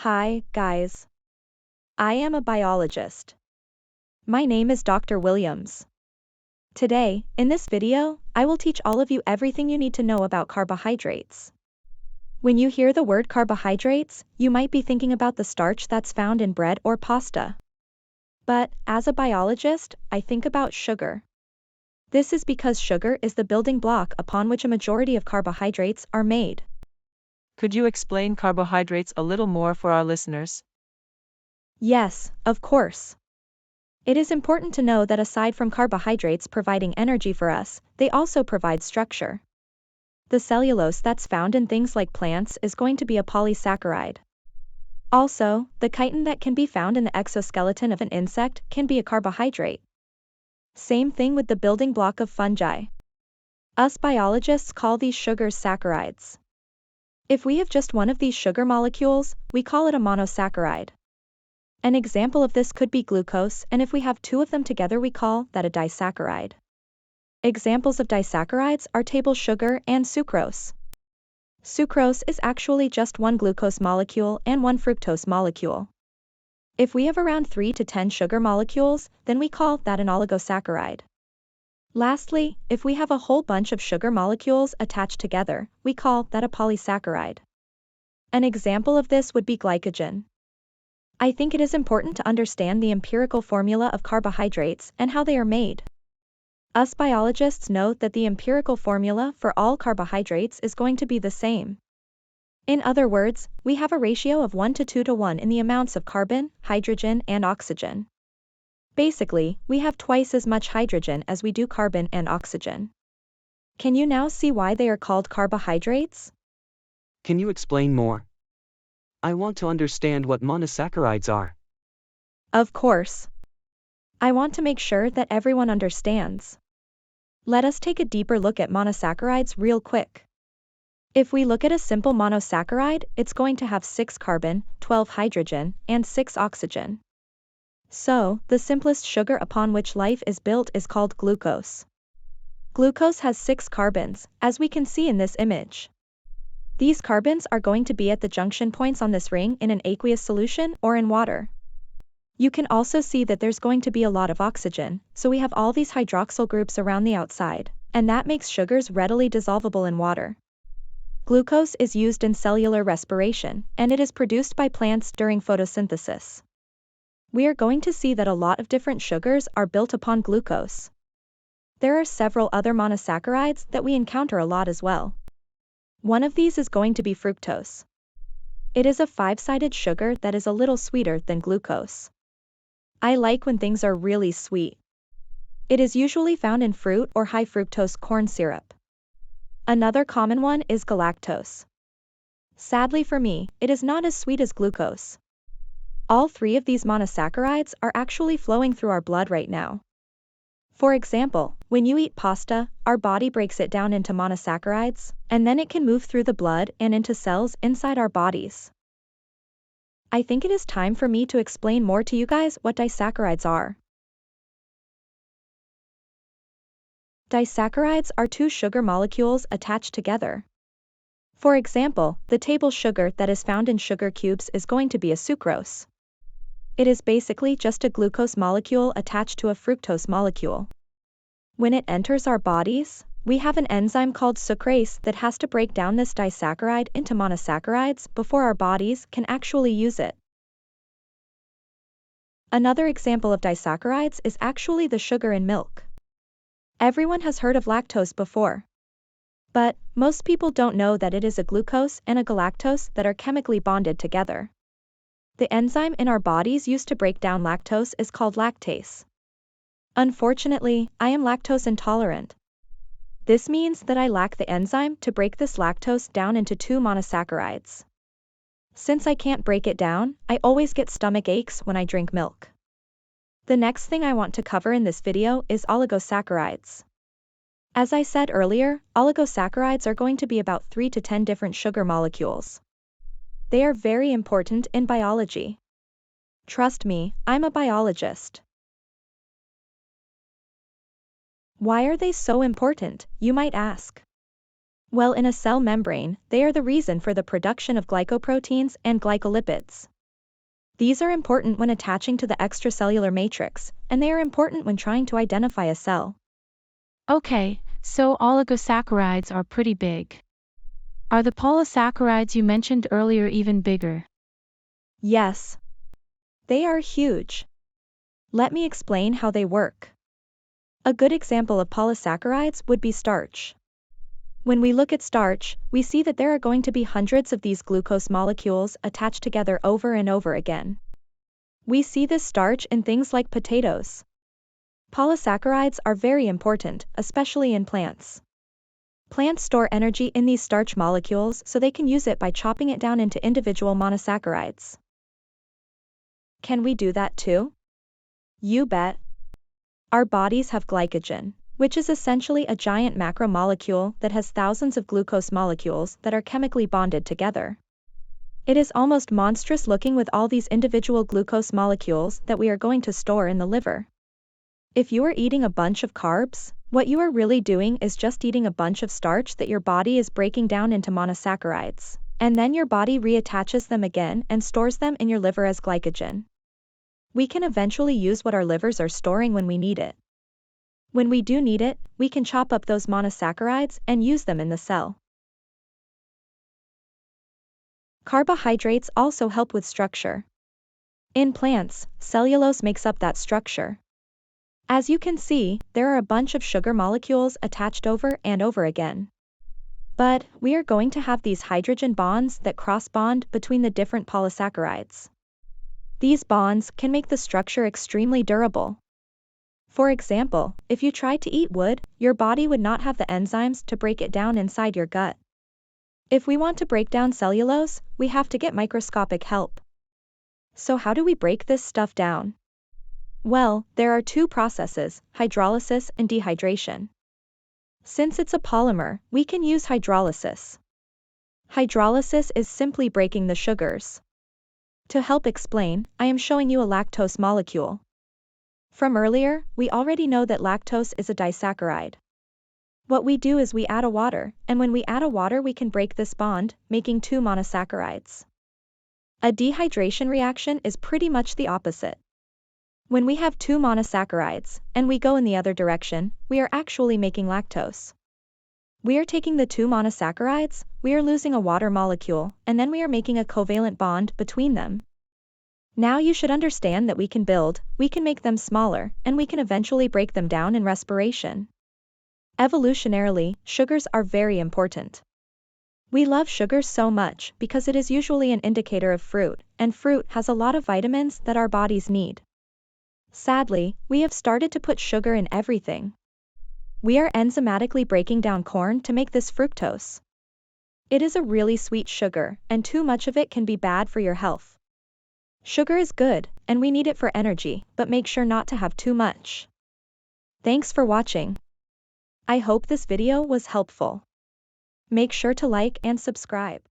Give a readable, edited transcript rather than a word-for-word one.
Hi, guys. I am a biologist. My name is Dr. Williams. Today, in this video, I will teach all of you everything you need to know about carbohydrates. When you hear the word carbohydrates, you might be thinking about the starch that's found in bread or pasta. But, as a biologist, I think about sugar. This is because sugar is the building block upon which a majority of carbohydrates are made. Could you explain carbohydrates a little more for our listeners? Yes, of course. It is important to know that aside from carbohydrates providing energy for us, they also provide structure. The cellulose that's found in things like plants is going to be a polysaccharide. Also, the chitin that can be found in the exoskeleton of an insect can be a carbohydrate. Same thing with the building block of fungi. Us biologists call these sugars saccharides. If we have just one of these sugar molecules, we call it a monosaccharide. An example of this could be glucose, and if we have two of them together we call that a disaccharide. Examples of disaccharides are table sugar and sucrose. Sucrose is actually just one glucose molecule and one fructose molecule. If we have around 3 to 10 sugar molecules, then we call that an oligosaccharide. Lastly, if we have a whole bunch of sugar molecules attached together, we call that a polysaccharide. An example of this would be glycogen. I think it is important to understand the empirical formula of carbohydrates and how they are made. Us biologists note that the empirical formula for all carbohydrates is going to be the same. In other words, we have a ratio of 1 to 2 to 1 in the amounts of carbon, hydrogen, and oxygen. Basically, we have twice as much hydrogen as we do carbon and oxygen. Can you now see why they are called carbohydrates? Can you explain more? I want to understand what monosaccharides are. Of course. I want to make sure that everyone understands. Let us take a deeper look at monosaccharides real quick. If we look at a simple monosaccharide, it's going to have 6 carbon, 12 hydrogen, and 6 oxygen. So, the simplest sugar upon which life is built is called glucose. Glucose has 6 carbons, as we can see in this image. These carbons are going to be at the junction points on this ring in an aqueous solution or in water. You can also see that there's going to be a lot of oxygen, so we have all these hydroxyl groups around the outside, and that makes sugars readily dissolvable in water. Glucose is used in cellular respiration, and it is produced by plants during photosynthesis. We are going to see that a lot of different sugars are built upon glucose. There are several other monosaccharides that we encounter a lot as well. One of these is going to be fructose. It is a 5-sided sugar that is a little sweeter than glucose. I like when things are really sweet. It is usually found in fruit or high fructose corn syrup. Another common one is galactose. Sadly for me, it is not as sweet as glucose. All 3 of these monosaccharides are actually flowing through our blood right now. For example, when you eat pasta, our body breaks it down into monosaccharides, and then it can move through the blood and into cells inside our bodies. I think it is time for me to explain more to you guys what disaccharides are. Disaccharides are 2 sugar molecules attached together. For example, the table sugar that is found in sugar cubes is going to be a sucrose. It is basically just a glucose molecule attached to a fructose molecule. When it enters our bodies, we have an enzyme called sucrase that has to break down this disaccharide into monosaccharides before our bodies can actually use it. Another example of disaccharides is actually the sugar in milk. Everyone has heard of lactose before. But, most people don't know that it is a glucose and a galactose that are chemically bonded together. The enzyme in our bodies used to break down lactose is called lactase. Unfortunately, I am lactose intolerant. This means that I lack the enzyme to break this lactose down into 2 monosaccharides. Since I can't break it down, I always get stomach aches when I drink milk. The next thing I want to cover in this video is oligosaccharides. As I said earlier, oligosaccharides are going to be about 3 to 10 different sugar molecules. They are very important in biology. Trust me, I'm a biologist. Why are they so important, you might ask? Well, in a cell membrane, they are the reason for the production of glycoproteins and glycolipids. These are important when attaching to the extracellular matrix, and they are important when trying to identify a cell. Okay, so oligosaccharides are pretty big. Are the polysaccharides you mentioned earlier even bigger? Yes. They are huge. Let me explain how they work. A good example of polysaccharides would be starch. When we look at starch, we see that there are going to be hundreds of these glucose molecules attached together over and over again. We see this starch in things like potatoes. Polysaccharides are very important, especially in plants. Plants store energy in these starch molecules so they can use it by chopping it down into individual monosaccharides. Can we do that too? You bet. Our bodies have glycogen, which is essentially a giant macromolecule that has thousands of glucose molecules that are chemically bonded together. It is almost monstrous looking with all these individual glucose molecules that we are going to store in the liver. If you are eating a bunch of carbs, what you are really doing is just eating a bunch of starch that your body is breaking down into monosaccharides, and then your body reattaches them again and stores them in your liver as glycogen. We can eventually use what our livers are storing when we need it. When we do need it, we can chop up those monosaccharides and use them in the cell. Carbohydrates also help with structure. In plants, cellulose makes up that structure. As you can see, there are a bunch of sugar molecules attached over and over again. But we are going to have these hydrogen bonds that cross-bond between the different polysaccharides. These bonds can make the structure extremely durable. For example, if you tried to eat wood, your body would not have the enzymes to break it down inside your gut. If we want to break down cellulose, we have to get microscopic help. So how do we break this stuff down? Well, there are two processes, hydrolysis and dehydration. Since it's a polymer, we can use hydrolysis. Hydrolysis is simply breaking the sugars. To help explain, I am showing you a lactose molecule. From earlier, we already know that lactose is a disaccharide. What we do is we add a water, and when we add a water we can break this bond, making two monosaccharides. A dehydration reaction is pretty much the opposite. When we have two monosaccharides, and we go in the other direction, we are actually making lactose. We are taking the two monosaccharides, we are losing a water molecule, and then we are making a covalent bond between them. Now you should understand that we can make them smaller, and we can eventually break them down in respiration. Evolutionarily, sugars are very important. We love sugars so much because it is usually an indicator of fruit, and fruit has a lot of vitamins that our bodies need. Sadly, we have started to put sugar in everything. We are enzymatically breaking down corn to make this fructose. It is a really sweet sugar, and too much of it can be bad for your health. Sugar is good, and we need it for energy, but make sure not to have too much. Thanks for watching. I hope this video was helpful. Make sure to like and subscribe.